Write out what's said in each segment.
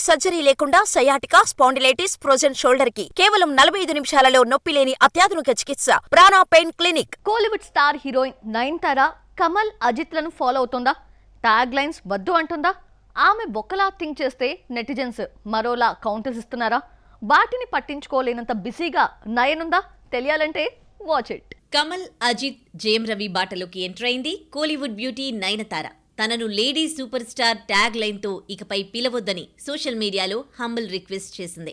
Surgery లేకుండా sciatica, spondylitis, frozen shoulder కి కేవలం 45 నిమిషాలలో నొప్పి లేని అత్యాధునిక చికిత్స Prana pain clinic. Kollywood star heroine Nayanthara Kamal, Ajith లను ఫాలో అవుతుందా? ట్యాగ్ లైన్స్ వద్దు అంటుందా? ఆమె బొక్కలా థింక్ చేస్తే నెటిజన్స్ మరోలా కౌంటర్స్ ఇస్తున్నారా? వాటిని పట్టించుకోలేనంత బిజీగా నయనుందా? తెలియాలంటే వాచ్ ఇట్. కమల్, అజిత్, జయం రవి బాటలోకి ఎంటర్ అయింది కోలీవుడ్ బ్యూటీ నయనతార. తనను లేడీ సూపర్ స్టార్ ట్యాగ్ లైన్తో ఇకపై పిలవొద్దని సోషల్ మీడియాలో హంబుల్ రిక్వెస్ట్ చేసింది.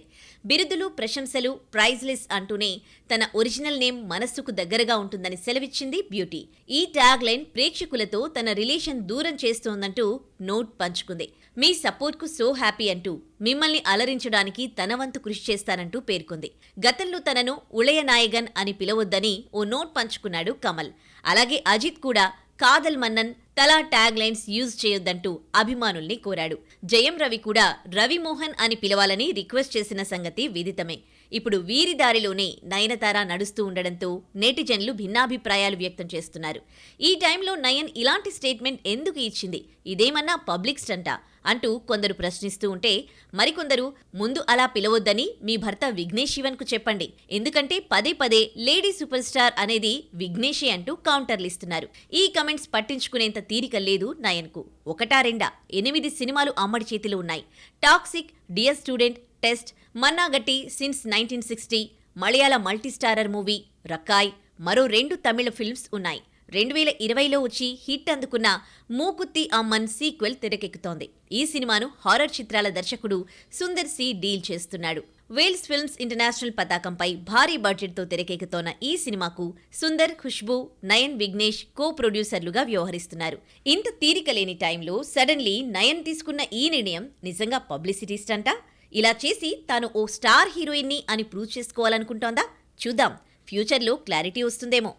బిరుదులు, ప్రశంసలు ప్రైజ్లెస్ అంటూనే తన ఒరిజినల్ నేమ్ మనస్సుకు దగ్గరగా ఉంటుందని సెలవిచ్చింది బ్యూటీ. ఈ ట్యాగ్ లైన్ ప్రేక్షకులతో తన రిలేషన్ దూరం చేస్తోందంటూ నోట్ పంచుకుంది. మీ సపోర్ట్కు సో హ్యాపీ అంటూ మిమ్మల్ని అలరించడానికి తన వంతు కృషి చేస్తానంటూ పేర్కొంది. గతంలో తనను ఉళయనాయగన్ అని పిలవొద్దని ఓ నోట్ పంచుకున్నాడు కమల్. అలాగే అజిత్ కూడా కాదల్ మన్నన్, తలా ట్యాగ్ లైన్స్ యూజ్ చేయొద్దంటూ అభిమానుల్ని కోరాడు. జయం రవి కూడా రవిమోహన్ అని పిలవాలని రిక్వెస్ట్ చేసిన సంగతి విదితమే. ఇప్పుడు వీరి దారిలోనే నయనతార నడుస్తూ ఉండడంతో నెటిజన్లు భిన్నాభిప్రాయాలు వ్యక్తం చేస్తున్నారు. ఈ టైంలో నయన్ ఇలాంటి స్టేట్మెంట్ ఎందుకు ఇచ్చింది? ఇదేమన్నా పబ్లిక్ స్టంటా అంటూ కొందరు ప్రశ్నిస్తూ ఉంటే, మరికొందరు ముందు అలా పిలవొద్దని మీ భర్త విఘ్నేష్ శివన్కు చెప్పండి, ఎందుకంటే పదే పదే లేడీ సూపర్ స్టార్ అనేది విఘ్నేషే అంటూ కౌంటర్లిస్తున్నారు. ఈ కమెంట్స్ పట్టించుకునేంత తీరిక లేదు నయన్కు. ఒకటా రెండా 8 సినిమాలు అమ్మడి చేతిలో ఉన్నాయి. Toxic, dear student, test, Mannagatti since 1960, Malayalam multistarrer movie Rakkayie, మరో 2 తమిళ ఫిల్మ్స్ ఉన్నాయి. 2020లో వచ్చి హిట్ అందుకున్న మూకుత్తి అమ్మన్ సీక్వెల్ తెరకెక్కుతోంది. ఈ సినిమాను హారర్ చిత్రాల దర్శకుడు సుందర్ సి డీల్ చేస్తున్నాడు. వేల్స్ ఫిల్మ్స్ ఇంటర్నేషనల్ పతాకంపై భారీ బడ్జెట్తో తెరకెక్కుతోన్న ఈ సినిమాకు సుందర్, ఖుష్బూ, నయన్, విఘ్నేష్ కో ప్రొడ్యూసర్లుగా వ్యవహరిస్తున్నారు. ఇంత తీరిక లేని టైంలో సడన్లీ నయన్ తీసుకున్న ఈ నిర్ణయం నిజంగా పబ్లిసిటీ స్టంటా? ఇలా చేసి తాను ఓ స్టార్ హీరోయిన్ని అని ప్రూవ్ చేసుకోవాలనుకుంటోందా? చూద్దాం, ఫ్యూచర్లో క్లారిటీ వస్తుందేమో.